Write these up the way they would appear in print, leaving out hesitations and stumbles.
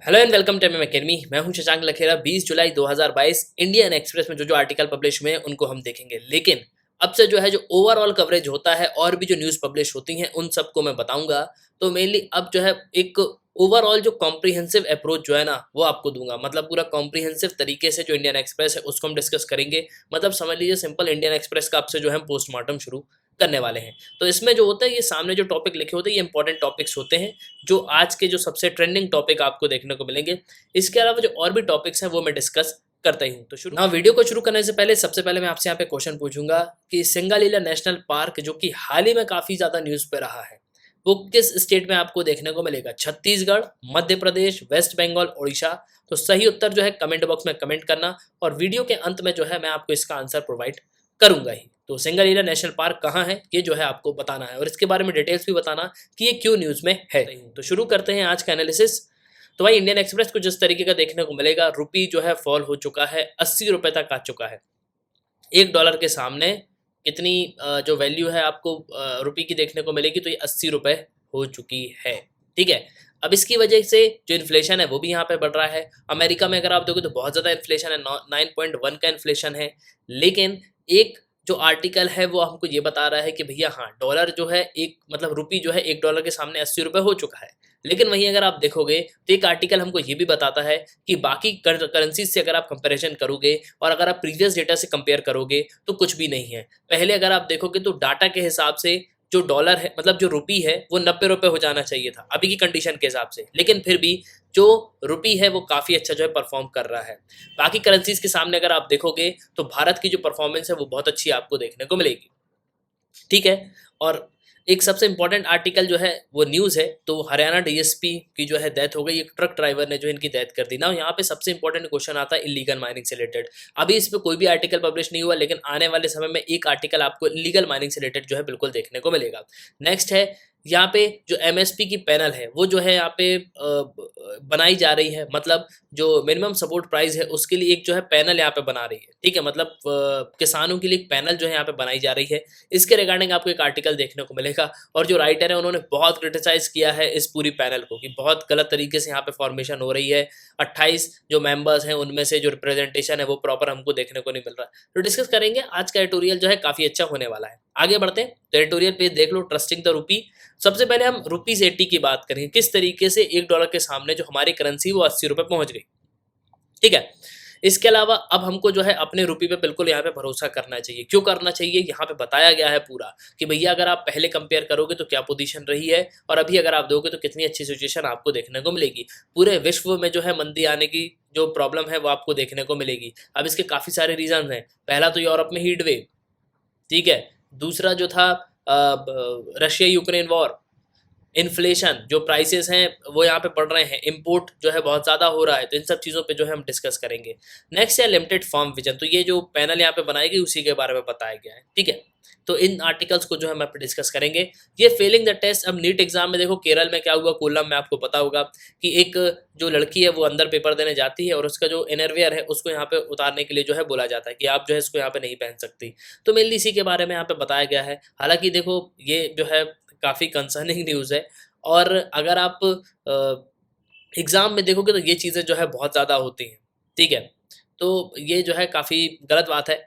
Hello and welcome to MM academy. मैं हूं शशांक लखेरा। 20 जुलाई 2022 इंडियन एक्सप्रेस में जो आर्टिकल पब्लिश हुए हैं उनको हम देखेंगे, लेकिन अब से जो ओवरऑल कवरेज होता है और भी जो न्यूज़ पब्लिश होती हैं उन सबको मैं बताऊंगा। तो मेनली अब एक ओवरऑल जो कॉम्प्रिहेंसिव अप्रोच जो है ना वो आपको दूंगा, मतलब पूरा कॉम्प्रिहेंसिव तरीके से जो इंडियन एक्सप्रेस है उसको हम डिस्कस करेंगे। मतलब समझ लीजिए सिंपल इंडियन एक्सप्रेस का अब से जो है पोस्टमार्टम शुरू करने वाले हैं। तो इसमें जो होता है ये सामने जो टॉपिक लिखे होते हैं ये इंपॉर्टेंट टॉपिक्स होते हैं, जो आज के जो सबसे ट्रेंडिंग टॉपिक आपको देखने को मिलेंगे। इसके अलावा जो और भी टॉपिक्स हैं वो मैं डिस्कस करता ही हूँ। तो शुरू वीडियो को शुरू करने से पहले सबसे पहले मैं आपसे यहाँ पे क्वेश्चन पूछूंगा कि सिंगालीला नेशनल पार्क जो कि हाल ही में काफी ज्यादा न्यूज पे रहा है वो किस स्टेट में आपको देखने को मिलेगा? छत्तीसगढ़, मध्य प्रदेश, वेस्ट बंगाल, उड़ीसा? तो सही उत्तर जो है कमेंट बॉक्स में कमेंट करना, और वीडियो के अंत में जो है मैं आपको इसका आंसर प्रोवाइड करूंगा ही। तो सिंगालीला नेशनल पार्क कहाँ है ये जो है आपको बताना है, और इसके बारे में डिटेल्स भी बताना कि ये क्यों न्यूज में है। तो शुरू करते हैं आज का एनालिसिस। तो भाई इंडियन एक्सप्रेस को जिस तरीके का देखने को मिलेगा, रुपी जो है फॉल हो चुका है, 80 रुपए तक आ चुका है। $1 के सामने कितनी जो वैल्यू है आपको रुपी की देखने को मिलेगी, तो ये 80 रुपए हो चुकी है। ठीक है, अब इसकी वजह से जो इन्फ्लेशन है वो भी यहाँ पे बढ़ रहा है। अमेरिका में अगर आप देखो तो बहुत ज़्यादा इन्फ्लेशन है, 9.1 का इन्फ्लेशन है। लेकिन एक जो आर्टिकल है वो हमको ये बता रहा है कि भैया हाँ, डॉलर जो है एक मतलब रुपी जो है $1 के सामने 80 रुपए हो चुका है। लेकिन वहीं अगर आप देखोगे तो एक आर्टिकल हमको ये भी बताता है कि बाकी करेंसीज से अगर आप कंपैरिजन करोगे और अगर आप प्रीवियस डेटा से कंपेयर करोगे तो कुछ भी नहीं है। पहले अगर आप देखोगे तो डाटा के हिसाब से जो डॉलर है मतलब जो रुपी है वो 90 रुपए हो जाना चाहिए था अभी की कंडीशन के हिसाब से, लेकिन फिर भी जो रुपी है वो काफ़ी अच्छा जो है परफॉर्म कर रहा है। बाकी करेंसीज के सामने अगर आप देखोगे तो भारत की जो परफॉर्मेंस है वो बहुत अच्छी आपको देखने को मिलेगी। ठीक है, और एक सबसे इंपॉर्टेंट आर्टिकल जो है वो न्यूज़ है, तो हरियाणा डीएसपी की जो है डेथ हो गई, एक ट्रक ड्राइवर ने जो इनकी डेथ कर दी ना। यहाँ पे सबसे इंपॉर्टेंट क्वेश्चन आता है इलीगल माइनिंग से रिलेटेड। अभी इस पर कोई भी आर्टिकल पब्लिश नहीं हुआ, लेकिन आने वाले समय में एक आर्टिकल आपको इलीगल माइनिंग से रिलेटेड जो है बिल्कुल देखने को मिलेगा। नेक्स्ट है यहाँ पे जो एमएसपी की पैनल है वो जो है यहाँ पे बनाई जा रही है, मतलब जो मिनिमम सपोर्ट प्राइस है उसके लिए एक जो है पैनल यहाँ पे बना रही है। ठीक है, मतलब किसानों के लिए एक पैनल जो है यहाँ पे बनाई जा रही है। इसके रिगार्डिंग आपको एक आर्टिकल देखने को मिलेगा, और जो राइटर है उन्होंने बहुत क्रिटिसाइज किया है इस पूरी पैनल को कि बहुत गलत तरीके से यहाँ पे फॉर्मेशन हो रही है। 28 जो मेंबर्स हैं उनमें से जो रिप्रेजेंटेशन है वो प्रॉपर हमको देखने को नहीं मिल रहा। तो डिस्कस करेंगे। आज का एडिटोरियल जो है काफी अच्छा होने वाला है। आगे बढ़ते हैं तो एडिटोरियल पेज देख लो, ट्रस्टिंग द रुपी। सबसे पहले हम ₹80 की बात करें, किस तरीके से $1 के सामने जो हमारी करेंसी वो 80 रुपए पहुंच गई। ठीक है, इसके अलावा अब हमको जो है अपने रुपये पे बिल्कुल यहाँ पे भरोसा करना चाहिए। क्यों करना चाहिए, यहाँ पे बताया गया है पूरा कि भैया अगर आप पहले कंपेयर करोगे तो क्या पोजीशन रही है, और अभी अगर आप दोगे तो कितनी अच्छी सिचुएशन आपको देखने को मिलेगी। पूरे विश्व में जो है मंदी आने की जो प्रॉब्लम है वो आपको देखने को मिलेगी। अब इसके काफ़ी सारे रीजन हैं। पहला तो यूरोप में हीट वेव, ठीक है। दूसरा जो था रशिया यूक्रेन वॉर, इन्फ्लेशन, जो प्राइसेस हैं वो यहाँ पे बढ़ रहे हैं, इंपोर्ट जो है बहुत ज़्यादा हो रहा है। तो इन सब चीज़ों पे जो है हम डिस्कस करेंगे। नेक्स्ट है लिमिटेड फॉर्म विजन, तो ये जो पैनल यहाँ पे बनाई गई उसी के बारे में बताया गया है। ठीक है, तो इन आर्टिकल्स को जो हम यहाँ पे डिस्कस करेंगे। ये फेलिंग द टेस्ट। अब नीट एग्जाम में देखो केरल में क्या हुआ, कोल्लम में, आपको पता होगा कि एक जो लड़की है वो अंदर पेपर देने जाती है और उसका जो इनरवियर है उसको यहाँ पे उतारने के लिए जो है बोला जाता है कि आप जो है इसको यहाँ पे नहीं पहन सकती। तो मेनली इसी के बारे में यहाँ पे बताया गया है। हालांकि देखो ये जो है काफ़ी कंसर्निंग न्यूज़ है, और अगर आप एग्ज़ाम में देखोगे तो ये चीज़ें जो है बहुत ज़्यादा होती हैं। ठीक है, तो ये जो है काफ़ी गलत बात है।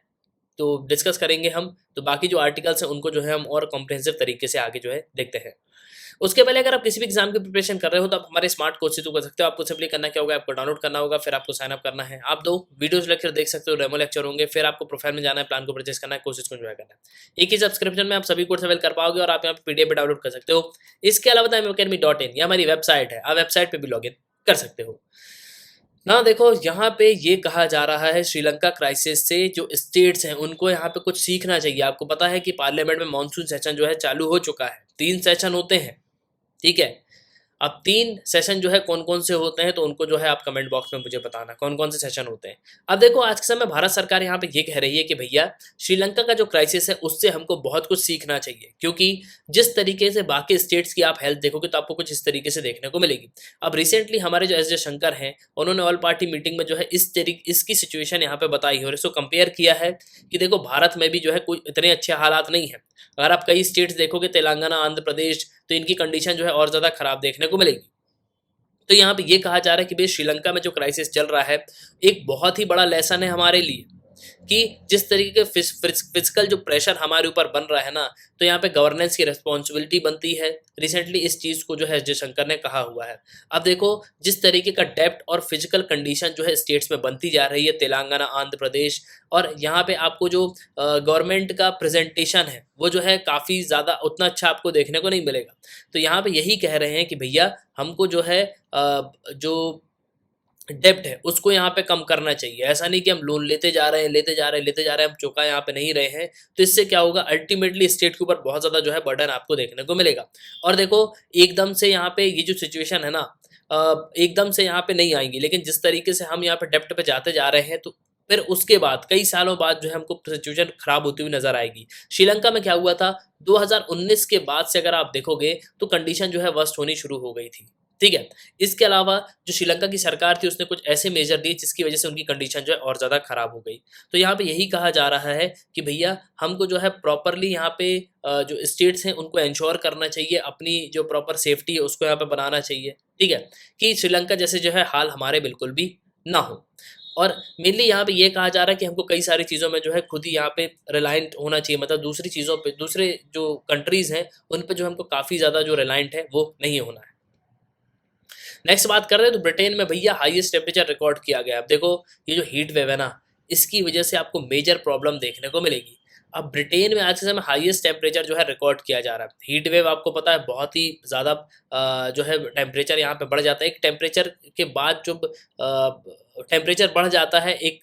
तो डिस्कस करेंगे हम। तो बाकी जो आर्टिकल्स हैं उनको जो है हम और कॉम्प्रिहेंसिव तरीके से आगे जो है देखते हैं। उसके पहले अगर आप किसी भी एग्जाम की प्रिपरेशन कर रहे हो तो आप हमारे स्मार्ट कोर्स से तो कर सकते हो। आपको सिंपली करना क्या होगा, आपको डाउनलोड करना होगा, फिर आपको साइन अप करना है। आप 2 वीडियोस लेक्चर देख सकते हो, डेमो लेक्चर होंगे, फिर आपको प्रोफाइल में जाना है, प्लान को परचेस करना है, कोर्सेज को एंजॉय करना है। एक ही सब्सक्रिप्शन में आप सभी कोर्स अवेल कर पाओगे और आप यहाँ पे पीडीएफ डाउनलोड कर सकते हो। इसके अलावा academy.in ये हमारी वेबसाइट है, आप वेबसाइट पर भी लॉग इन कर सकते हो ना। देखो यहाँ पे ये कहा जा रहा है श्रीलंका क्राइसिस से जो स्टेट्स हैं उनको यहाँ पे कुछ सीखना चाहिए। आपको पता है कि पार्लियामेंट में मॉनसून सेशन जो है चालू हो चुका है। 3 सेशन होते हैं। ठीक है, अब 3 सेशन जो है कौन-कौन से होते हैं तो उनको जो है आप कमेंट बॉक्स में मुझे बताना कौन-कौन से सेशन होते हैं। अब देखो आज के समय भारत सरकार यहाँ पे ये कह रही है कि भैया श्रीलंका का जो क्राइसिस है उससे हमको बहुत कुछ सीखना चाहिए, क्योंकि जिस तरीके से बाकी स्टेट्स की आप हेल्थ देखोगे तो आपको कुछ इस तरीके से देखने को मिलेगी। अब रिसेंटली हमारे जो एस जयशंकर हैं उन्होंने ऑल पार्टी मीटिंग में जो है इसकी सिचुएशन यहाँ पे बताई है और इसको कंपेयर किया है कि देखो भारत में भी जो है कोई इतने अच्छे हालात नहीं है। अगर आप कई स्टेट्स देखोगे, तेलंगाना, आंध्र प्रदेश, तो इनकी कंडीशन जो है और ज़्यादा खराब देखने को मिलेगी। तो यहाँ पे ये कहा जा रहा है कि भाई श्रीलंका में जो क्राइसिस चल रहा है एक बहुत ही बड़ा लेसन है हमारे लिए कि जिस तरीके के फिजिकल जो प्रेशर हमारे ऊपर बन रहा है ना, तो यहाँ पे गवर्नेंस की रिस्पॉन्सिबिलिटी बनती है। रिसेंटली इस चीज़ को जो है जयशंकर ने कहा हुआ है। अब देखो जिस तरीके का डेप्थ और फिजिकल कंडीशन जो है स्टेट्स में बनती जा रही है, तेलंगाना, आंध्र प्रदेश, और यहाँ पे आपको जो गवर्नमेंट का प्रेजेंटेशन है वो जो है काफ़ी ज़्यादा उतना अच्छा आपको देखने को नहीं मिलेगा। तो यहाँ पे यही कह रहे हैं कि भैया हमको जो है जो डेब्ट है उसको यहाँ पे कम करना चाहिए। ऐसा नहीं कि हम लोन लेते जा रहे हैं, लेते जा रहे हैं, लेते जा रहे हैं, हम चुका यहाँ पे नहीं रहे हैं। तो इससे क्या होगा, अल्टीमेटली स्टेट के ऊपर बहुत ज़्यादा जो है बर्डन आपको देखने को मिलेगा। और देखो एकदम से यहाँ पे ये जो सिचुएशन है ना, एकदम से यहाँ पे नहीं आएंगी, लेकिन जिस तरीके से हम यहाँ पे डेप्ट पे जाते जा रहे हैं तो फिर उसके बाद कई सालों बाद जो है हमको सिचुएशन खराब होती हुई नजर आएगी। श्रीलंका में क्या हुआ था, 2019 के बाद से अगर आप देखोगे तो कंडीशन जो है वर्स्ट होनी शुरू हो गई थी। ठीक है। इसके अलावा जो श्रीलंका की सरकार थी उसने कुछ ऐसे मेजर दिए जिसकी वजह से उनकी कंडीशन जो है और ज़्यादा खराब हो गई। तो यहाँ पे यही कहा जा रहा है कि भैया हमको जो है प्रॉपरली यहाँ पे जो स्टेट्स हैं उनको इंश्योर करना चाहिए, अपनी जो प्रॉपर सेफ्टी है उसको यहाँ पे बनाना चाहिए। ठीक है, कि श्रीलंका जैसे जो है हाल हमारे बिल्कुल भी ना हो। और मेनली यहाँ पे ये कहा जा रहा है कि हमको कई सारी चीज़ों में जो है खुद ही यहाँ पे रिलायंट होना चाहिए, मतलब दूसरी चीज़ों पे, दूसरे जो कंट्रीज़ हैं उन पे जो हमको काफ़ी ज़्यादा जो रिलायंट है वो नहीं होना है। नेक्स्ट बात कर रहे हैं तो ब्रिटेन में भैया हाईएस्ट टेम्परेचर रिकॉर्ड किया गया। अब देखो ये जो हीट वेव है ना, इसकी वजह से आपको मेजर प्रॉब्लम देखने को मिलेगी। अब ब्रिटेन में आज के समय हाईएस्ट टेम्परेचर जो है रिकॉर्ड किया जा रहा है। हीट वेव आपको पता है बहुत ही ज़्यादा जो है टेम्परेचर यहाँ पे बढ़ जाता है। एक टेम्परेचर के बाद जब टेम्परेचर बढ़ जाता है एक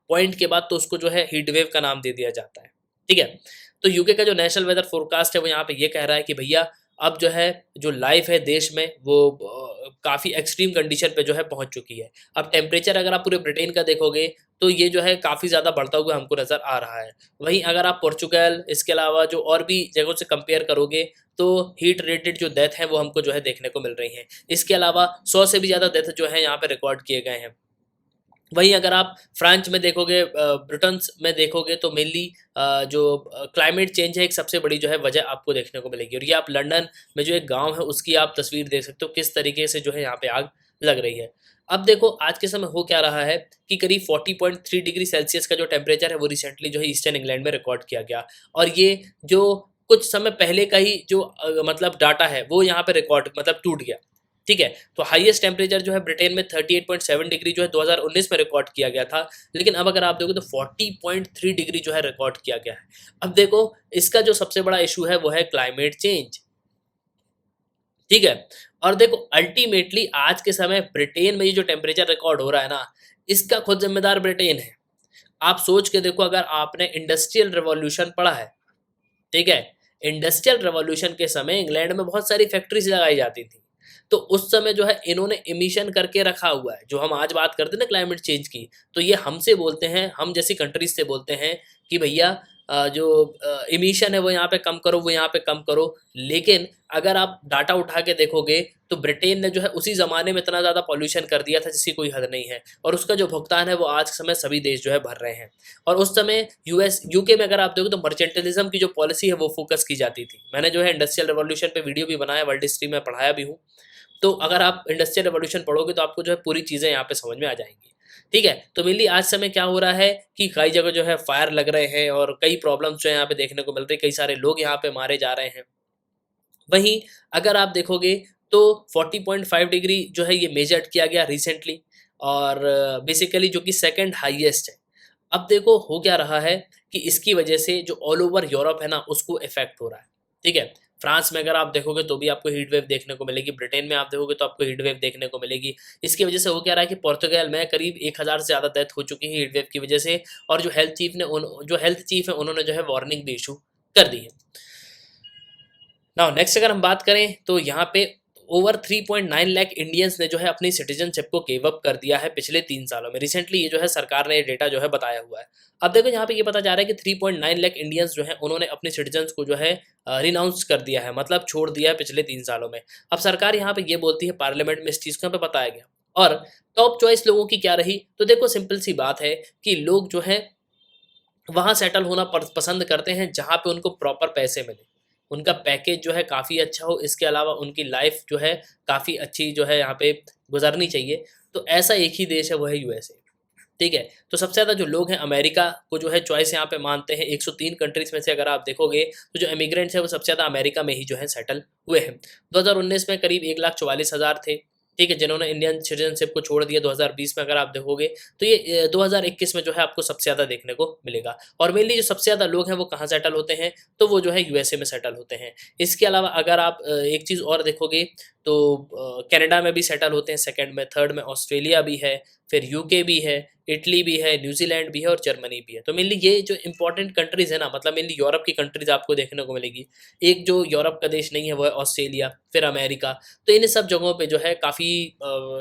पॉइंट के बाद, तो उसको जो है हीट वेव का नाम दे दिया जाता है। ठीक है। तो यूके का जो नेशनल वेदर फोरकास्ट है वो यहाँ पे ये कह रहा है कि भैया अब जो है जो लाइफ है देश में वो काफ़ी एक्सट्रीम कंडीशन पे जो है पहुंच चुकी है। अब टेम्परेचर अगर आप पूरे ब्रिटेन का देखोगे तो ये जो है काफ़ी ज़्यादा बढ़ता हुआ हमको नज़र आ रहा है। वहीं अगर आप पोर्चुगल, इसके अलावा जो और भी जगहों से कंपेयर करोगे तो हीट रिलेटेड जो डेथ हैं वो हमको जो है देखने को मिल रही हैं। इसके अलावा 100 से भी ज़्यादा डेथ जो है यहाँ पे रिकॉर्ड किए गए हैं। वहीं अगर आप फ्रांस में देखोगे, ब्रिटेन में देखोगे तो मेनली जो क्लाइमेट चेंज है एक सबसे बड़ी जो है वजह आपको देखने को मिलेगी। और ये आप लंदन में जो एक गांव है उसकी आप तस्वीर देख सकते हो किस तरीके से जो है यहाँ पे आग लग रही है। अब देखो आज के समय हो क्या रहा है कि करीब 40.3 डिग्री सेल्सियस का जो टेम्परेचर है वो रिसेंटली जो है ईस्टर्न इंग्लैंड में रिकॉर्ड किया गया। और ये जो कुछ समय पहले का ही जो मतलब डाटा है वो यहाँ पे रिकॉर्ड मतलब टूट गया। ठीक है। तो हाईएस्ट टेम्परेचर जो है ब्रिटेन में 38.7 डिग्री जो है 2019 में रिकॉर्ड किया गया था, लेकिन अब अगर आप देखो तो 40.3 डिग्री जो है रिकॉर्ड किया गया है। अब देखो इसका जो सबसे बड़ा इशू है वो है क्लाइमेट चेंज। ठीक है। और देखो अल्टीमेटली आज के समय ब्रिटेन में ये जो टेम्परेचर रिकॉर्ड हो रहा है ना, इसका खुद जिम्मेदार ब्रिटेन है। आप सोच के देखो, अगर आपने इंडस्ट्रियल रिवॉल्यूशन पढ़ा है, ठीक है, इंडस्ट्रियल रिवॉल्यूशन के समय इंग्लैंड में बहुत सारी फैक्ट्रीज लगाई जाती थी। तो उस समय जो है इन्होंने इमिशन करके रखा हुआ है। जो हम आज बात करते हैं ना क्लाइमेट चेंज की, तो ये हमसे बोलते हैं, हम जैसी कंट्रीज से बोलते हैं कि भैया जो इमिशन है वो यहाँ पे कम करो, वो यहाँ पे कम करो। लेकिन अगर आप डाटा उठा के देखोगे तो ब्रिटेन ने जो है उसी ज़माने में इतना ज़्यादा पॉल्यूशन कर दिया था जिसकी कोई हद नहीं है, और उसका जो भुगतान है वो आज के समय सभी देश जो है भर रहे हैं। और उस समय यूके में अगर आप देखो तो मर्चेंटलिज्म की जो पॉलिसी है वो फोकस की जाती थी। मैंने जो है इंडस्ट्रियल रिवॉल्यूशन पे वीडियो भी बनाया, वर्ल्ड हिस्ट्री में पढ़ाया भी हूँ। तो अगर आप इंडस्ट्रियल रिवॉल्यूशन पढ़ोगे तो आपको जो है पूरी चीज़ें यहाँ पे समझ में आ जाएंगी। ठीक है। तो मेनली आज समय क्या हो रहा है कि कई जगह जो है फायर लग रहे हैं और कई प्रॉब्लम्स जो है यहाँ पे देखने को मिल रही है, कई सारे लोग यहाँ पे मारे जा रहे हैं। वहीं अगर आप देखोगे तो 40.5 डिग्री जो है ये मेजर किया गया रिसेंटली, और बेसिकली जो कि सेकंड हाईएस्ट है। अब देखो हो क्या रहा है कि इसकी वजह से जो ऑल ओवर यूरोप है ना उसको इफेक्ट हो रहा है। ठीक है। फ्रांस में अगर आप देखोगे तो भी आपको हीट वेव देखने को मिलेगी, ब्रिटेन में आप देखोगे तो आपको हीट वेव देखने को मिलेगी। इसकी वजह से हो क्या रहा है कि पोर्तुगल में करीब 1000 से ज़्यादा डेथ हो चुकी है हीट वेव की वजह से, और जो हेल्थ चीफ है उन्होंने जो है वार्निंग भी इशू कर दी है। नाउ नेक्स्ट अगर हम बात करें तो यहाँ पे ओवर 3.9 लाख इंडियंस ने जो है अपनी सिटीजनशिप को गिव अप कर दिया है पिछले 3 सालों में। रिसेंटली ये जो है सरकार ने ये डेटा जो है बताया हुआ है। अब देखो यहाँ पे ये पता जा रहा है कि 3.9 लाख इंडियंस जो है उन्होंने अपने सिटीजन्स को जो है रिनाउंस कर दिया है, मतलब छोड़ दिया है पिछले 3 सालों में। अब सरकार यहाँ पे ये बोलती है, पार्लियामेंट में इस चीज़ को यहाँ पे बताया गया। और टॉप चॉइस लोगों की क्या रही, तो देखो सिंपल सी बात है कि लोग जो है वहाँ सेटल होना पसंद करते हैं जहाँ पे उनको प्रॉपर पैसे मिले। उनका पैकेज जो है काफ़ी अच्छा हो, इसके अलावा उनकी लाइफ जो है काफ़ी अच्छी जो है यहाँ पे गुजरनी चाहिए। तो ऐसा एक ही देश है, वो है यूएसए। ठीक है, तो सबसे ज़्यादा जो लोग हैं अमेरिका को जो है चॉइस यहाँ पे मानते हैं। 103 कंट्रीज़ में से अगर आप देखोगे तो जो इमिग्रेंट्स हैं वो सबसे ज़्यादा अमेरिका में ही जो है सेटल हुए हैं। 2019 में करीब 1,44,000 थे, ठीक है, जिन्होंने इंडियन सिटीजनशिप को छोड़ दिया। 2020 में अगर आप देखोगे तो ये 2021 में जो है आपको सबसे ज़्यादा देखने को मिलेगा। और मेनली जो सबसे ज़्यादा लोग हैं वो कहाँ सेटल होते हैं, तो वो जो है यूएसए में सेटल होते हैं। इसके अलावा अगर आप एक चीज़ और देखोगे तो कनाडा में भी सेटल होते हैं सेकंड में, थर्ड में ऑस्ट्रेलिया भी है, फिर यूके भी है, इटली भी है, न्यूजीलैंड भी है और जर्मनी भी है। तो मेनली ये जो इंपॉर्टेंट कंट्रीज़ है ना, मतलब मेनली यूरोप की कंट्रीज़ आपको देखने को मिलेगी। एक जो यूरोप का देश नहीं है वो है ऑस्ट्रेलिया, फिर अमेरिका। तो इन सब जगहों पे जो है काफ़ी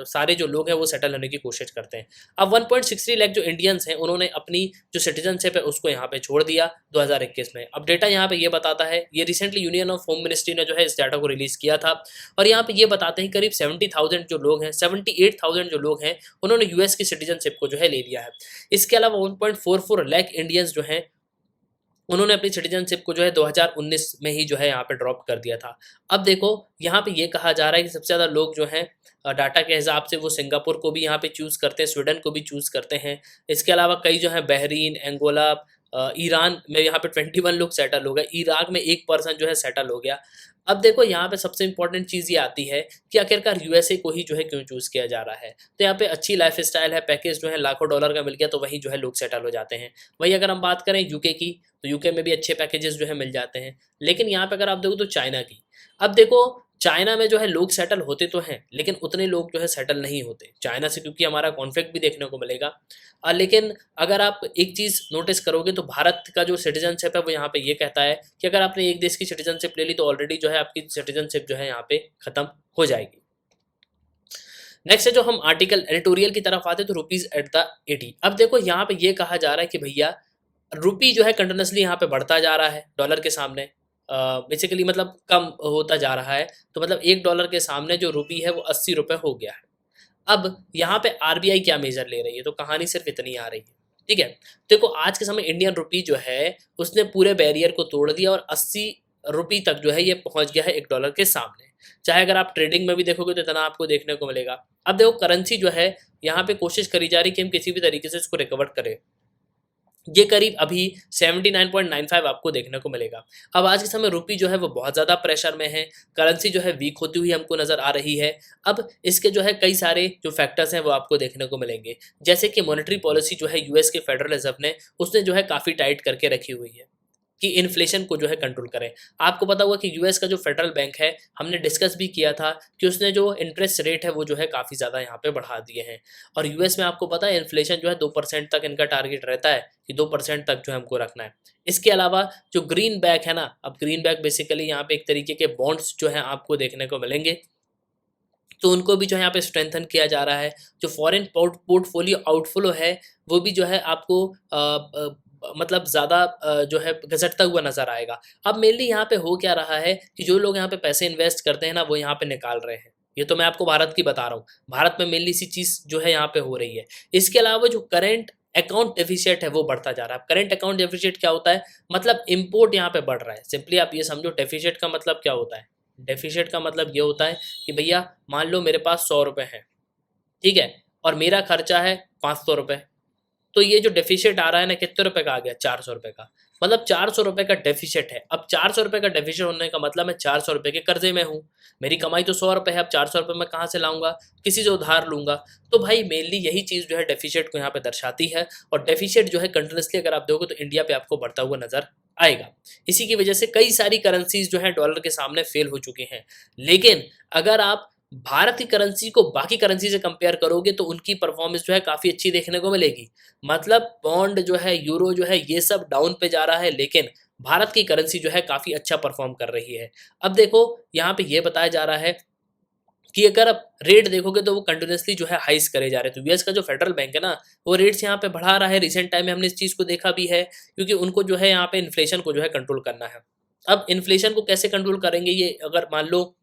सारे जो लोग हैं वो सेटल होने की कोशिश करते हैं। अब 1.63 लाख जो इंडियंस हैं उन्होंने अपनी जो सिटीजनशिप है उसको यहाँ पे छोड़ दिया 2021 में। अब डेटा यहाँ पे ये बताता है, ये recently union of home ministry ने जो है इस डाटा को रिलीज़ किया था, और यहाँ पे ये बताते हैं करीब 70,000 जो लोग हैं, 78,000 जो लोग हैं उन्होंने यूएस की सिटीजनशिप को जो है ले लिया है। इसके अलावा 1.44 लाख इंडियंस जो हैं उन्होंने अपनी सिटीजनशिप को जो है 2019 में ही जो है यहाँ पे ड्रॉप कर दिया था। अब देखो यहाँ पे ये कहा जा रहा है कि सबसे ज़्यादा लोग जो हैं डाटा के हिसाब से वो सिंगापुर को भी यहाँ पे चूज़ करते हैं, स्वीडन को भी चूज़ करते हैं। इसके अलावा कई जो है बहरीन, एंगोला, ईरान में यहाँ पे 21 लोग सेटल हो गए। इराक में 1 पर्सन जो है सेटल हो गया। अब देखो यहाँ पे सबसे इंपॉर्टेंट चीज़ ये आती है कि आखिरकार यूएसए को ही जो है क्यों चूज़ किया जा रहा है। तो यहाँ पे अच्छी लाइफ स्टाइल है, पैकेज जो है लाखों डॉलर का मिल गया तो वहीं जो है लोग सेटल हो जाते हैं। वहीं अगर हम बात करें यूके की, तो यूके में भी अच्छे पैकेजेस जो है मिल जाते हैं। लेकिन यहाँ पे अगर आप देखो तो चाइना की, अब देखो चाइना में जो है लोग सेटल होते तो हैं लेकिन उतने लोग जो है सेटल नहीं होते चाइना से, क्योंकि हमारा कॉन्फ्लिक्ट भी देखने को मिलेगा। लेकिन अगर आप एक चीज़ नोटिस करोगे तो भारत का जो सिटीजनशिप है वो यहाँ पे ये कहता है कि अगर आपने एक देश की सिटीजनशिप ले ली तो ऑलरेडी जो है आपकी सिटीजनशिप जो है यहाँ पे खत्म हो जाएगी। नेक्स्ट है जो हम आर्टिकल एडिटोरियल की तरफ आते हैं तो रुपीज एट द 80। अब देखो यहाँ पे ये कहा जा रहा है कि भैया रुपी जो है कंटिन्यूसली यहाँ पे बढ़ता जा रहा है डॉलर के सामने, बेसिकली मतलब कम होता जा रहा है। तो मतलब $1 के सामने जो रुपी है वो 80 रुपये हो गया है। अब यहाँ पे आरबीआई क्या मेजर ले रही है, तो कहानी सिर्फ इतनी आ रही है। ठीक है, देखो आज के समय इंडियन रुपी जो है उसने पूरे बैरियर को तोड़ दिया और 80 रुपी तक जो है ये पहुंच गया है $1 के सामने। चाहे अगर आप ट्रेडिंग में भी देखोगे तो इतना आपको देखने को मिलेगा। अब देखो करेंसी जो है यहाँ पे कोशिश करी जा रही है कि हम किसी भी तरीके से इसको रिकवर करें। ये करीब अभी 79.95 आपको देखने को मिलेगा। अब आज के समय रुपी जो है वो बहुत ज़्यादा प्रेशर में है, करेंसी जो है वीक होती हुई हमको नज़र आ रही है। अब इसके जो है कई सारे जो फैक्टर्स हैं वो आपको देखने को मिलेंगे, जैसे कि मॉनेटरी पॉलिसी जो है यूएस के फेडरल रिजर्व ने उसने जो है काफ़ी टाइट करके रखी हुई है कि इन्फ्लेशन को जो है कंट्रोल करें। आपको पता होगा कि यूएस का जो फेडरल बैंक है, हमने डिस्कस भी किया था कि उसने जो इंटरेस्ट रेट है वो जो है काफ़ी ज़्यादा यहाँ पे बढ़ा दिए हैं। और यूएस में आपको पता है इन्फ्लेशन जो है 2% तक इनका टारगेट रहता है कि 2% तक जो है हमको रखना है। इसके अलावा जो ग्रीन बैक है ना, अब ग्रीन बैक बेसिकली यहाँ पे एक तरीके के बॉन्ड्स जो हैं आपको देखने को मिलेंगे, तो उनको भी जो है यहाँ पे स्ट्रेंथन किया जा रहा है। जो फॉरेन पोर्टफोलियो आउटफ्लो है वो भी जो है आपको मतलब ज़्यादा जो है घसटता हुआ नज़र आएगा। अब मेनली यहाँ पे हो क्या रहा है कि जो लोग यहाँ पे पैसे इन्वेस्ट करते हैं ना वो यहाँ पे निकाल रहे हैं। ये तो मैं आपको भारत की बता रहा हूँ, भारत में मेनली इसी चीज़ जो है यहाँ पे हो रही है। इसके अलावा जो करेंट अकाउंट डेफिसिट है वो बढ़ता जा रहा है। करेंट अकाउंट डेफिसिट क्या होता है, मतलब इम्पोर्ट यहाँ पे बढ़ रहा है। सिंपली आप ये समझो डेफिसिट का मतलब क्या होता है। डेफिसिट का मतलब ये होता है कि भैया मान लो मेरे पास 100 रुपये हैं, ठीक है, और मेरा खर्चा है 500 रुपये, तो ये जो डेफिसिट आ रहा है ना कितने रुपए का आ गया, 400 रुपये का। मतलब 400 रुपये का डेफिसिट है। अब 400 रुपये का डेफिसिट होने का मतलब मैं 400 रुपये के कर्जे में हूँ। मेरी कमाई तो 100 रुपये है, अब 400 रुपये मैं कहाँ से लाऊंगा, किसी से उधार लूंगा। तो भाई मेनली यही चीज़ जो है डेफिसिट को यहाँ पे दर्शाती है। और डेफिसिट जो है कंटिन्यूसली अगर आप देखोगे तो इंडिया पे आपको बढ़ता हुआ नजर आएगा। इसी की वजह से कई सारी करेंसीज जो है डॉलर के सामने फेल हो चुकी हैं। लेकिन अगर आप भारत की करेंसी को बाकी करेंसी से कंपेयर करोगे तो उनकी परफॉर्मेंस जो है काफ़ी अच्छी देखने को मिलेगी। मतलब पौंड जो है, यूरो जो है, ये सब डाउन पे जा रहा है, लेकिन भारत की करेंसी जो है काफ़ी अच्छा परफॉर्म कर रही है। अब देखो यहाँ पे ये बताया जा रहा है कि अगर आप रेट देखोगे तो वो कंटिन्यूसली जो है हाइस करे जा रहे हैं। तो यूएस का जो फेडरल बैंक है ना वो रेट्स यहाँ पे बढ़ा रहा है। रिसेंट टाइम में हमने इस चीज़ को देखा भी है, क्योंकि उनको जो है यहाँ पे इन्फ्लेशन को जो है कंट्रोल करना है। अब इन्फ्लेशन को कैसे कंट्रोल करेंगे, ये अगर मान लो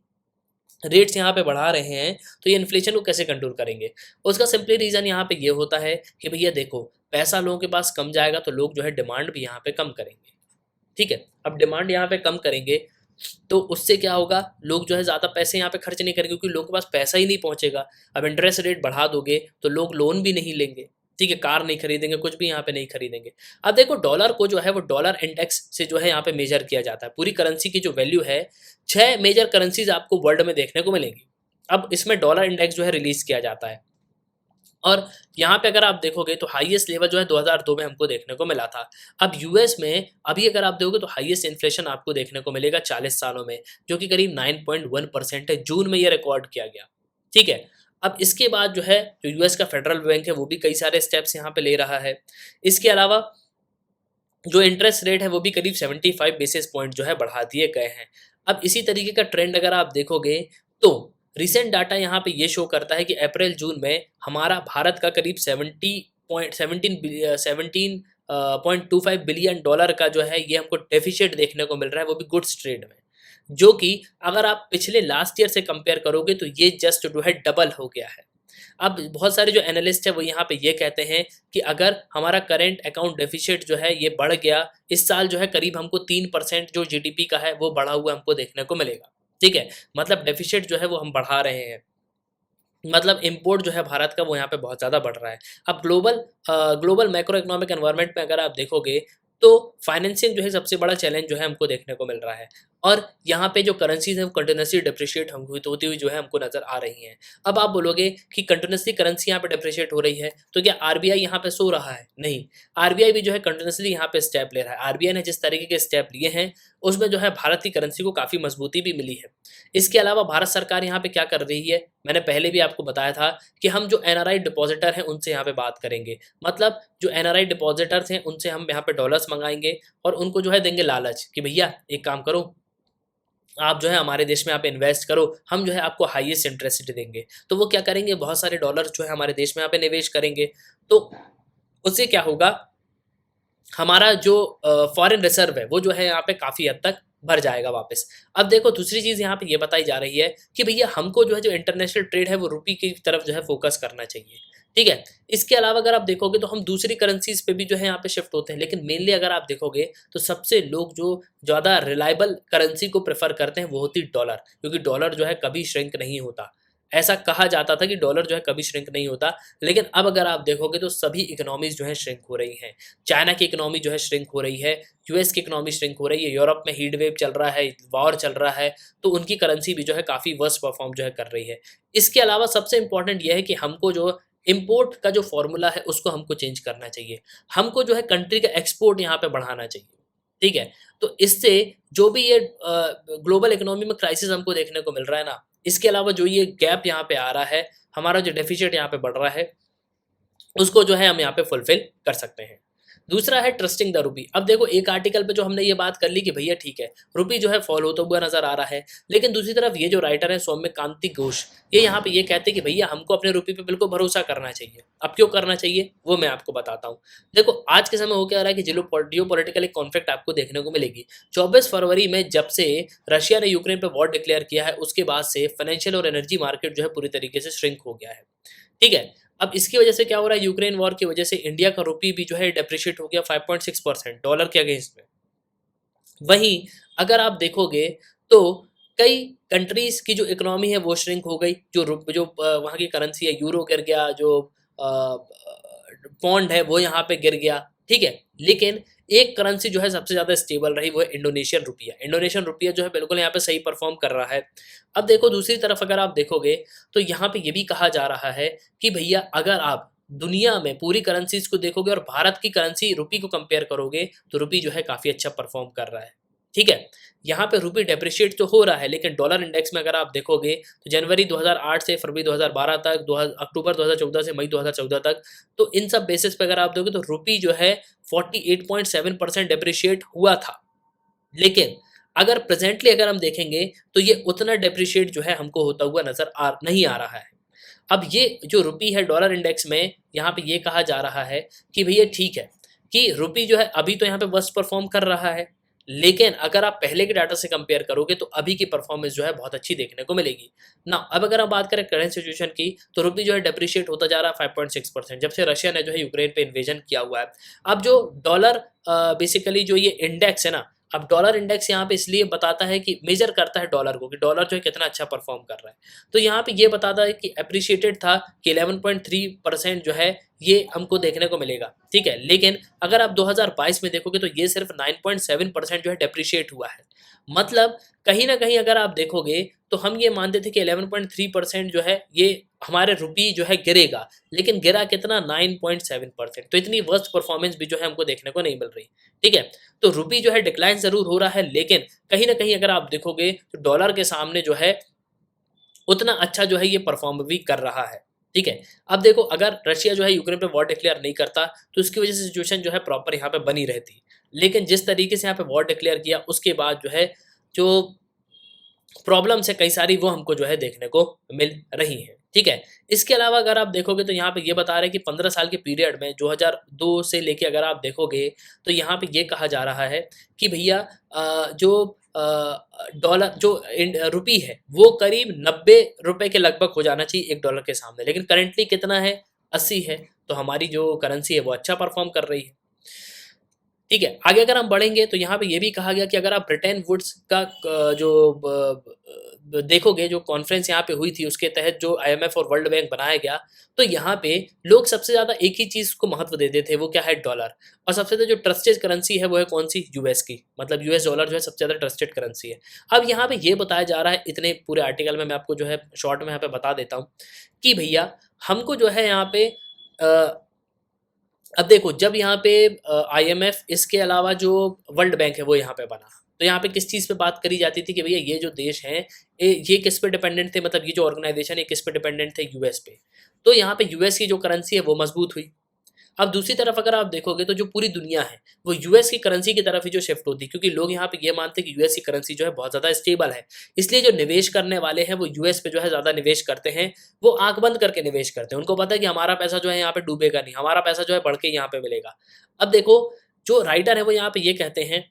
रेट्स यहाँ पे बढ़ा रहे हैं तो ये इन्फ्लेशन को कैसे कंट्रोल करेंगे। उसका सिंपली रीज़न यहाँ पे ये होता है कि भैया देखो पैसा लोगों के पास कम जाएगा तो लोग जो है डिमांड भी यहाँ पे कम करेंगे। ठीक है, अब डिमांड यहाँ पे कम करेंगे तो उससे क्या होगा, लोग जो है ज़्यादा पैसे यहाँ पे खर्च नहीं करेंगे क्योंकि लोगों के पास पैसा ही नहीं पहुँचेगा। अब इंटरेस्ट रेट बढ़ा दोगे तो लोग लोन भी नहीं लेंगे, ठीक है, कार नहीं खरीदेंगे, कुछ भी यहाँ पे नहीं खरीदेंगे। अब देखो डॉलर को जो है वो डॉलर इंडेक्स से जो है यहाँ पे मेजर किया जाता है। पूरी करेंसी की जो वैल्यू है, 6 मेजर करेंसीज आपको वर्ल्ड में देखने को मिलेंगी। अब इसमें डॉलर इंडेक्स जो है रिलीज किया जाता है, और यहाँ पे अगर आप देखोगे तो हाईएस्ट लेवल जो है 2002 में हमको देखने को मिला था। अब यूएस में अभी अगर आप देखोगे तो हाईएस्ट इन्फ्लेशन आपको देखने को मिलेगा 40 सालों में, जो कि करीब 9.1% है। जून में ये रिकॉर्ड किया गया, ठीक है। अब इसके बाद जो है जो यूएस का फेडरल बैंक है वो भी कई सारे स्टेप्स यहाँ पे ले रहा है। इसके अलावा जो इंटरेस्ट रेट है वो भी करीब 75 बेसिस पॉइंट जो है बढ़ा दिए गए हैं। अब इसी तरीके का ट्रेंड अगर आप देखोगे तो रिसेंट डाटा यहाँ पे ये शो करता है कि अप्रैल जून में हमारा भारत का करीब 17.25 बिलियन डॉलर का जो है ये हमको डेफिसिट देखने को मिल रहा है, वो भी गुड्स ट्रेड में, जो कि अगर आप पिछले लास्ट ईयर से कंपेयर करोगे तो ये जस्ट जो है डबल हो गया है। अब बहुत सारे जो एनालिस्ट है वो यहाँ पे ये कहते हैं कि अगर हमारा करेंट अकाउंट डेफिसिट जो है ये बढ़ गया इस साल, जो है करीब हमको 3% जो जीडीपी का है वो बढ़ा हुआ हमको देखने को मिलेगा, ठीक है। मतलब डेफिसिट जो है वो हम बढ़ा रहे हैं, मतलब इंपोर्ट जो है भारत का वो यहाँ पे बहुत ज़्यादा बढ़ रहा है। अब ग्लोबल मैक्रो इकोनॉमिक एनवायरनमेंट में अगर आप देखोगे तो फाइनेंसिंग जो है सबसे बड़ा चैलेंज जो है हमको देखने को मिल रहा है, और यहाँ पे जो करेंसीज हैं वो कंटिन्यूसली डिप्रिशिएट होती हुई जो है हमको नजर आ रही हैं। अब आप बोलोगे कि कंटिन्यूसली करेंसी यहाँ पे डिप्रिशिएट हो रही है तो क्या आरबीआई यहाँ पे सो रहा है? नहीं, आरबीआई भी जो है कंटिन्यूसली यहाँ पे स्टेप ले रहा है। आरबीआई ने जिस तरीके के स्टेप लिए हैं उसमें जो है भारत की करेंसी को काफ़ी मजबूती भी मिली है। इसके अलावा भारत सरकार यहाँ पे क्या कर रही है, मैंने पहले भी आपको बताया था कि हम जो एनआरआई डिपॉजिटर हैं उनसे यहाँ पे बात करेंगे। मतलब जो एनआरआई डिपॉजिटर्स हैं उनसे हम यहाँ पे डॉलर्स मंगाएंगे और उनको जो है देंगे लालच कि भैया एक काम करो, आप जो है हमारे देश में आप इन्वेस्ट करो, हम जो है आपको हाईएस्ट इंटरेस्ट देंगे। तो वो क्या करेंगे, बहुत सारे डॉलर जो है हमारे देश में यहाँ पे निवेश करेंगे। तो उससे क्या होगा, हमारा जो फॉरेन रिजर्व है वो जो है यहाँ पे काफ़ी हद तक भर जाएगा वापस। अब देखो दूसरी चीज़ यहाँ पे ये बताई जा रही है कि भैया हमको जो है जो इंटरनेशनल ट्रेड है वो रुपये की तरफ जो है फोकस करना चाहिए, ठीक है। इसके अलावा अगर आप देखोगे तो हम दूसरी करेंसीज पे भी जो है यहाँ पे शिफ्ट होते हैं, लेकिन मेनली अगर आप देखोगे तो सबसे लोग जो ज़्यादा रिलायबल करेंसी को प्रेफर करते हैं वो होती डॉलर, क्योंकि डॉलर जो है कभी श्रिंक नहीं होता। ऐसा कहा जाता था कि डॉलर जो है कभी श्रिंक नहीं होता, लेकिन अब अगर आप देखोगे तो सभी इकोनॉमीज जो है श्रिंक हो रही हैं। चाइना की इकोनॉमी जो है श्रिंक हो रही है, यूएस की इकोनॉमी श्रिंक हो रही है, यूरोप में हीट वेव चल रहा है, वॉर चल रहा है, तो उनकी करेंसी भी जो है काफ़ी वर्स्ट परफॉर्म जो है कर रही है। इसके अलावा सबसे इंपॉर्टेंट यह है कि हमको जो इम्पोर्ट का जो फॉर्मूला है उसको हमको चेंज करना चाहिए। हमको जो है कंट्री का एक्सपोर्ट यहाँ पे बढ़ाना चाहिए, ठीक है। तो इससे जो भी ये ग्लोबल इकोनॉमी में क्राइसिस हमको देखने को मिल रहा है ना, इसके अलावा जो ये गैप यहाँ पे आ रहा है, हमारा जो डेफिसिट यहाँ पे बढ़ रहा है, उसको जो है हम यहाँ पे फुलफिल कर सकते हैं। दूसरा है ट्रस्टिंग द रूपी। अब देखो एक आर्टिकल पे जो हमने ये बात कर ली कि भैया ठीक है रूपी जो है फॉल होता हुआ नजर आ रहा है, लेकिन दूसरी तरफ ये जो राइटर है सौम्य कांति घोष, ये यहाँ पे ये कहते हैं कि भैया हमको अपने रूपी पे बिल्कुल भरोसा करना चाहिए। अब क्यों करना चाहिए वो मैं आपको बताता हूँ। देखो आज के समय हो क्या रहा है कि जियो पॉलिटिकल एक कॉन्फ्लिक्ट आपको देखने को मिलेगी। 24 फरवरी में जब से रशिया ने यूक्रेन पर वॉर डिक्लेयर किया है उसके बाद से फाइनेंशियल और एनर्जी मार्केट जो है पूरी तरीके से श्रिंक हो गया है, ठीक है। अब इसकी वजह से क्या हो रहा है, यूक्रेन वॉर की वजह से इंडिया का रुपी भी जो है डेप्रिशिएट हो गया 5.6% डॉलर के अगेंस्ट में। वहीं अगर आप देखोगे तो कई कंट्रीज की जो इकोनॉमी है वो श्रिंक हो गई, जो वहाँ की करेंसी है यूरो गिर गया, जो पौंड है वो यहाँ पे गिर गया, ठीक है। लेकिन एक करेंसी जो है सबसे ज़्यादा स्टेबल रही वो है इंडोनेशियन रुपया। इंडोनेशियन रुपया जो है बिल्कुल यहाँ पे सही परफॉर्म कर रहा है। अब देखो दूसरी तरफ अगर आप देखोगे तो यहाँ पे ये भी कहा जा रहा है कि भैया अगर आप दुनिया में पूरी करेंसीज को देखोगे और भारत की करेंसी रुपी को कंपेयर करोगे तो रुपी जो है काफ़ी अच्छा परफॉर्म कर रहा है, ठीक है। यहाँ पे रुपी डेप्रिशिएट तो हो रहा है, लेकिन डॉलर इंडेक्स में अगर आप देखोगे तो जनवरी 2008 से फरवरी 2012 तक, अक्टूबर 2014 से मई 2014 तक, तो इन सब बेसिस पे अगर आप देखोगे तो रुपी जो है 48.7% डेप्रिशिएट हुआ था। लेकिन अगर प्रेजेंटली अगर हम देखेंगे तो ये उतना डेप्रिशिएट जो है हमको होता हुआ नहीं आ रहा है। अब ये जो रुपी है डॉलर इंडेक्स में यहाँ पे ये कहा जा रहा है कि भैया ठीक है कि रुपी जो है अभी तो यहाँ पे वर्स्ट परफॉर्म कर रहा है, लेकिन अगर आप पहले के डाटा से कंपेयर करोगे तो अभी की परफॉर्मेंस जो है बहुत अच्छी देखने को मिलेगी ना। अब अगर हम बात करें करंट सिचुएशन की तो रुपी जो है डेप्रिशिएट होता जा रहा है 5.6% जब से रशिया ने जो है यूक्रेन पे इन्वेजन किया हुआ है। अब जो डॉलर बेसिकली जो ये इंडेक्स है ना, अब डॉलर इंडेक्स यहाँ पे इसलिए बताता है कि मेजर करता है डॉलर को, कि डॉलर जो है कितना अच्छा परफॉर्म कर रहा है। तो यहाँ पे ये बताता है कि अप्रिशिएटेड था, कि 11.3% जो है ये हमको देखने को मिलेगा, ठीक है। लेकिन अगर आप 2022 में देखोगे तो ये सिर्फ 9.7% जो है डेप्रिशिएट हुआ है। मतलब कहीं ना कहीं अगर आप देखोगे तो हम ये मानते थे कि 11.3% जो है ये हमारे रुपी जो है गिरेगा, लेकिन गिरा कितना, 9.7%। तो इतनी वर्स्ट परफॉर्मेंस भी जो है हमको देखने को नहीं मिल रही, ठीक है। तो रुपी जो है डिक्लाइन जरूर हो रहा है, लेकिन कहीं ना कहीं अगर आप देखोगे तो डॉलर के सामने जो है उतना अच्छा जो है ये परफॉर्म भी कर रहा है, ठीक है। अब देखो, अगर रशिया जो है यूक्रेन पे वॉर डिक्लेयर नहीं करता तो इसकी वजह से सिचुएशन जो है प्रॉपर यहाँ पे बनी रहती, लेकिन जिस तरीके से यहाँ पे वॉर डिक्लेयर किया उसके बाद जो है जो प्रॉब्लम्स है कई सारी वो हमको जो है देखने को मिल रही हैं, ठीक है। इसके अलावा अगर आप देखोगे तो यहाँ पे ये बता रहे हैं कि 15 साल के पीरियड में 2002 से लेके अगर आप देखोगे तो यहाँ पे ये कहा जा रहा है कि भैया जो डॉलर जो रुपी है वो करीब 90 रुपए के लगभग हो जाना चाहिए एक डॉलर के सामने, लेकिन करेंटली कितना है, 80 है। तो हमारी जो करेंसी है वो अच्छा परफॉर्म कर रही है, ठीक है। आगे अगर हम बढ़ेंगे तो यहाँ पे ये भी कहा गया कि अगर आप ब्रिटेन वुड्स का जो देखोगे, जो कॉन्फ्रेंस यहाँ पे हुई थी उसके तहत जो आईएमएफ और वर्ल्ड बैंक बनाया गया, तो यहाँ पे लोग सबसे ज़्यादा एक ही चीज़ को महत्व देते थे, वो क्या है, डॉलर। और सबसे ज़्यादा जो ट्रस्टेड करेंसी है वो है कौन सी, यूएस की, मतलब यूएस डॉलर जो है सबसे ज़्यादा ट्रस्टेड करेंसी है। अब यहाँ पे ये बताया जा रहा है इतने पूरे आर्टिकल में, मैं आपको जो है शॉर्ट में यहाँ पे बता देता हूँ कि भैया हमको जो है यहाँ पे अब देखो, जब यहाँ पे आईएमएफ, इसके अलावा जो वर्ल्ड बैंक है वो यहाँ पे बना, तो यहाँ पे किस चीज़ पे बात करी जाती थी कि भैया ये जो देश हैं ये किस पे डिपेंडेंट थे, मतलब ये जो ऑर्गेनाइजेशन है किस पे डिपेंडेंट थे, यूएस पे। तो यहाँ पे यूएस की जो करेंसी है वो मजबूत हुई। अब दूसरी तरफ अगर आप देखोगे तो जो पूरी दुनिया है वो यूएस की करेंसी की तरफ ही जो शिफ्ट होती है, क्योंकि लोग यहाँ पे ये मानते हैं कि यूएस की करेंसी जो है बहुत ज़्यादा स्टेबल है। इसलिए जो निवेश करने वाले हैं वो यूएस पे जो है ज़्यादा निवेश करते हैं, वो आंख बंद करके निवेश करते हैं। उनको पता है कि हमारा पैसा जो है यहाँ पे डूबेगा नहीं, हमारा पैसा जो है बढ़ के यहाँ पे मिलेगा। अब देखो, जो राइटर है वो यहाँ पे ये कहते हैं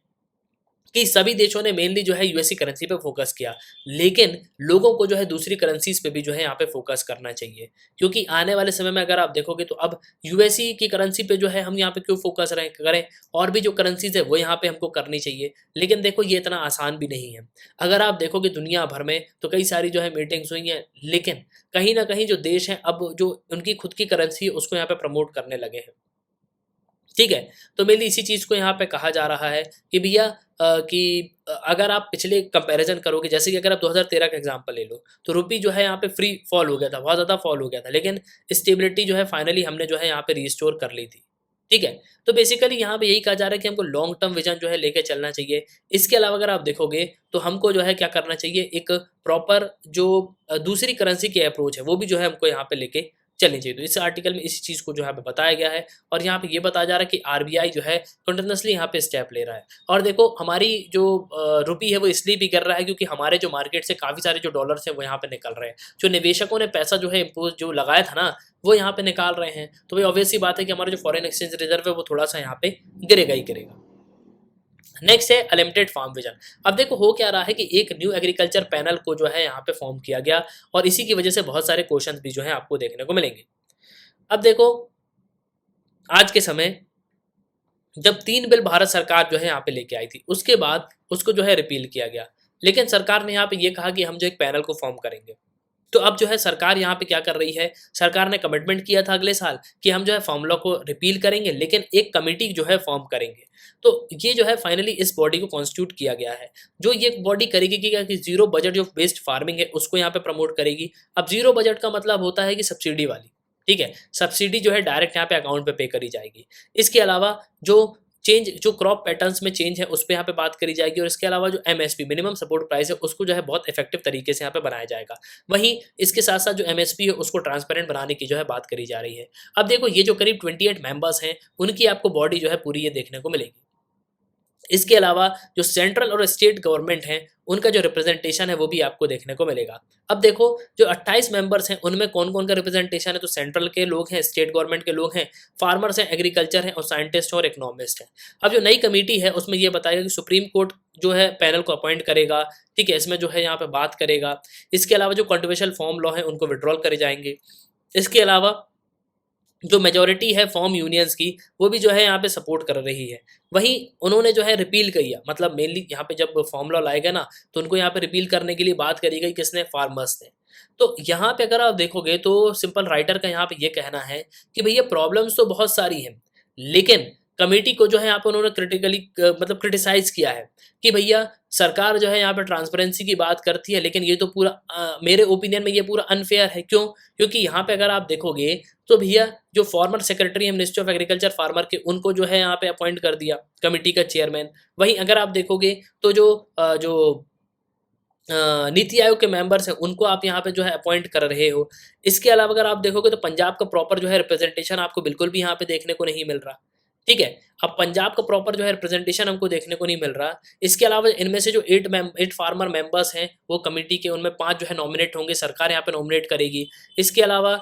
कि सभी देशों ने मेनली जो है यूएससी करेंसी पे फोकस किया, लेकिन लोगों को जो है दूसरी करेंसीज पे भी जो है यहाँ पे फोकस करना चाहिए, क्योंकि आने वाले समय में अगर आप देखोगे तो अब यूएससी की करेंसी पे जो है हम यहाँ पे क्यों फोकस करें, और भी जो करेंसीज है वो यहाँ पे हमको करनी चाहिए। लेकिन देखो, ये इतना आसान भी नहीं है। अगर आप देखोगे दुनिया भर में तो कई सारी जो है मीटिंग्स हुई हैं, लेकिन कहीं ना कहीं जो देश हैं अब जो उनकी खुद की करेंसी है उसको यहाँ पे प्रमोट करने लगे हैं, ठीक है। तो मेनली इसी चीज़ को यहाँ पे कहा जा रहा है कि भैया अगर आप पिछले कंपैरिजन करोगे, जैसे कि अगर आप 2013 का एग्जांपल ले लो तो रुपी जो है यहाँ पे फ्री फॉल हो गया था, बहुत ज़्यादा फॉल हो गया था, लेकिन स्टेबिलिटी जो है फाइनली हमने जो है यहाँ पे रिस्टोर कर ली थी, ठीक है। तो बेसिकली यहाँ पे यही कहा जा रहा है कि हमको लॉन्ग टर्म विजन जो है लेके चलना चाहिए। इसके अलावा अगर आप देखोगे तो हमको जो है क्या करना चाहिए, एक प्रॉपर जो दूसरी करेंसी की अप्रोच है वो भी जो है हमको यहाँ पे लेके चलनी चाहिए। तो इस आर्टिकल में इसी चीज़ को जो यहाँ पे बताया गया है, और यहाँ पे ये बताया जा रहा है कि आरबीआई जो है कंटिन्यूसली यहाँ पे स्टेप ले रहा है। और देखो, हमारी जो रुपी है वो इसलिए भी कर रहा है क्योंकि हमारे जो मार्केट से काफ़ी सारे जो डॉलर्स हैं वो यहाँ पे निकल रहे हैं, जो निवेशकों ने पैसा जो है इम्पोज जो लगाया था ना वो यहाँ पे निकाल रहे हैं। तो भाई ऑब्वियस सी बात है कि हमारा जो फॉरेन एक्सचेंज रिजर्व है वो थोड़ा सा यहाँ पे गिरेगा ही गिरेगा। नेक्स्ट है अनलिमिटेड फार्म विजन। अब देखो हो क्या रहा है कि एक न्यू एग्रीकल्चर पैनल को जो है यहाँ पे फॉर्म किया गया, और इसी की वजह से बहुत सारे क्वेश्चंस भी जो है आपको देखने को मिलेंगे। अब देखो, आज के समय जब 3 बिल भारत सरकार जो है यहाँ पे लेके आई थी, उसके बाद उसको जो है रिपील किया गया, लेकिन सरकार ने यहाँ पे ये कहा कि हम जो एक पैनल को फॉर्म करेंगे। तो अब जो है सरकार यहाँ पे क्या कर रही है, सरकार ने कमिटमेंट किया था अगले साल कि हम जो है फॉर्मूला को रिपील करेंगे, लेकिन एक कमेटी जो है फॉर्म करेंगे। तो ये जो है फाइनली इस बॉडी को कॉन्स्टिट्यूट किया गया है, जो ये बॉडी करेगी कि क्या, कि जीरो बजट जो बेस्ड फार्मिंग है उसको यहाँ पे प्रमोट करेगी। अब जीरो बजट का मतलब होता है कि सब्सिडी वाली, ठीक है, सब्सिडी जो है डायरेक्ट यहाँ पे अकाउंट पे करी जाएगी। इसके अलावा जो क्रॉप पैटर्न्स में चेंज है उस पर यहाँ पे बात करी जाएगी, और इसके अलावा जो एमएसपी मिनिमम सपोर्ट प्राइस है उसको जो है बहुत इफेक्टिव तरीके से यहाँ पे बनाया जाएगा। वहीं इसके साथ साथ जो एमएसपी है उसको ट्रांसपेरेंट बनाने की जो है बात करी जा रही है। अब देखो, ये जो करीब 28 मेंबर्स हैं उनकी आपको बॉडी जो है पूरी ये देखने को मिलेगी। इसके अलावा जो सेंट्रल और स्टेट गवर्नमेंट हैं उनका जो रिप्रेजेंटेशन है वो भी आपको देखने को मिलेगा। अब देखो, जो 28 मेंबर्स हैं उनमें कौन कौन का रिप्रेजेंटेशन है, तो सेंट्रल के लोग हैं, स्टेट गवर्नमेंट के लोग हैं, फार्मर्स हैं, एग्रीकल्चर हैं, और साइंटिस्ट और इकोनॉमिस्ट हैं। अब जो नई कमेटी है उसमें ये बताएगा कि सुप्रीम कोर्ट जो है पैनल को अपॉइंट करेगा, ठीक है, इसमें जो है यहाँ पे बात करेगा। इसके अलावा जो कंट्रोवर्शियल फॉर्म लॉ है उनको विड्रॉल करे जाएंगे। इसके अलावा जो मेजॉरिटी है फॉर्म यूनियंस की, वो भी जो है यहाँ पे सपोर्ट कर रही है। वहीं उन्होंने जो है रिपील किया, मतलब मेनली यहाँ पे जब फॉर्म लॉ लाएगा ना, तो उनको यहाँ पे रिपील करने के लिए बात करी गई, किसने? फार्मर्स ने। तो यहाँ पे अगर आप देखोगे तो सिंपल राइटर का यहाँ पे ये कहना है कि भैया प्रॉब्लम्स तो बहुत सारी हैं, लेकिन कमेटी को जो है यहाँ पे उन्होंने क्रिटिकली मतलब क्रिटिसाइज किया है कि भैया सरकार जो है यहाँ पे ट्रांसपेरेंसी की बात करती है, लेकिन ये तो पूरा मेरे ओपिनियन में ये पूरा अनफेयर है। क्यों? क्योंकि यहाँ पे अगर आप देखोगे तो भैया जो फॉर्मर सेक्रेटरी है मिनिस्ट्री ऑफ एग्रीकल्चर फार्मर के, उनको जो है यहाँ पे अपॉइंट कर दिया कमेटी का चेयरमैन। वहीं अगर आप देखोगे तो जो नीति आयोग के मेंबर्स हैं उनको आप यहाँ पे जो है अपॉइंट कर रहे हो। इसके अलावा अगर आप देखोगे तो पंजाब का प्रॉपर जो है रिप्रेजेंटेशन आपको बिल्कुल भी यहाँ पे देखने को नहीं मिल रहा। ठीक है, अब पंजाब का प्रॉपर जो है रिप्रेजेंटेशन हमको देखने को नहीं मिल रहा। इसके अलावा इनमें से जो 8 फार्मर मेंबर्स हैं वो कमेटी के, उनमें 5 जो है नॉमिनेट होंगे, सरकार यहाँ पे नॉमिनेट करेगी। इसके अलावा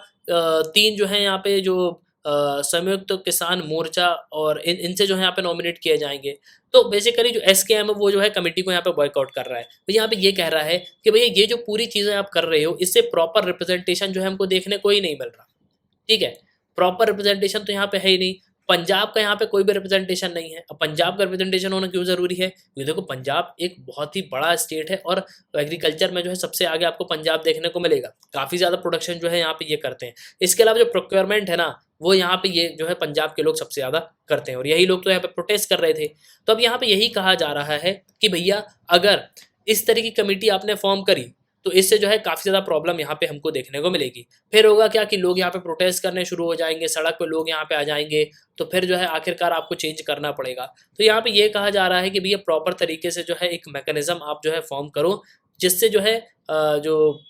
3 जो है यहाँ पे जो संयुक्त किसान मोर्चा और इनसे जो है यहाँ पे नॉमिनेट किए जाएंगे। तो बेसिकली जो एसकेएम है वो जो है कमेटी को यहाँ पे बॉयकॉट कर रहा है। तो यहाँ पे ये कह रहा है कि भैया ये जो पूरी चीज़ें आप कर रहे हो, इससे प्रॉपर रिप्रेजेंटेशन जो है हमको देखने को ही नहीं मिल रहा। ठीक है, प्रॉपर रिप्रेजेंटेशन तो यहाँ पे है ही नहीं। पंजाब का यहाँ पे कोई भी रिप्रेजेंटेशन नहीं है। अब पंजाब का रिप्रेजेंटेशन होना क्यों ज़रूरी है? क्योंकि देखो पंजाब एक बहुत ही बड़ा स्टेट है और एग्रीकल्चर में जो है सबसे आगे आपको पंजाब देखने को मिलेगा। काफ़ी ज़्यादा प्रोडक्शन जो है यहाँ पे ये करते हैं। इसके अलावा जो प्रोक्योरमेंट है ना, वो यहाँ पे ये जो है पंजाब के लोग सबसे ज़्यादा करते हैं, और यही लोग तो यहाँ पे प्रोटेस्ट कर रहे थे। तो अब यहाँ पे यही कहा जा रहा है कि भैया अगर इस तरह की कमेटी आपने फॉर्म करी तो इससे जो है काफ़ी ज़्यादा प्रॉब्लम यहाँ पे हमको देखने को मिलेगी। फिर होगा क्या कि लोग यहाँ पे प्रोटेस्ट करने शुरू हो जाएंगे, सड़क पे लोग यहाँ पे आ जाएंगे, तो फिर जो है आखिरकार आपको चेंज करना पड़ेगा। तो यहाँ पे ये कहा जा रहा है कि भैया प्रॉपर तरीके से जो है एक मैकेनिज्म आप जो है फॉर्म करो, जिससे जो है जो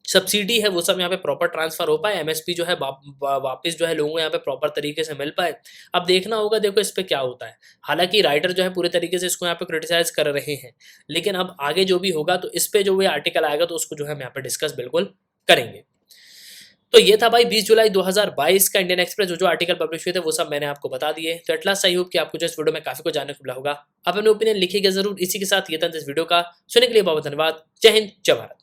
सब्सिडी है वो सब यहाँ पे प्रॉपर ट्रांसफर हो पाए, एमएसपी जो है वापस जो है लोगों को यहाँ पे प्रॉपर तरीके से मिल पाए। अब देखना होगा देखो इस पे क्या होता है। हालांकि राइटर जो है पूरे तरीके से इसको यहाँ पे क्रिटिसाइज कर रहे हैं, लेकिन अब आगे जो भी होगा तो इस पे जो भी आर्टिकल आएगा तो उसको जो है हम यहाँ पे डिस्कस बिल्कुल करेंगे। तो ये था भाई 20 जुलाई 2022 का इंडियन एक्सप्रेस जो आर्टिकल पब्लिश हुए थे वो सब मैंने आपको बता दिए। तो एट लास्ट आई होप कि आपको जो इस वीडियो में काफी कुछ जानने को मिला होगा। आप अपने ओपिनियन लिखिएगा जरूर। इसी के साथ ये था इस वीडियो का। सुनने के लिए बहुत धन्यवाद। जय हिंद, जय भारत।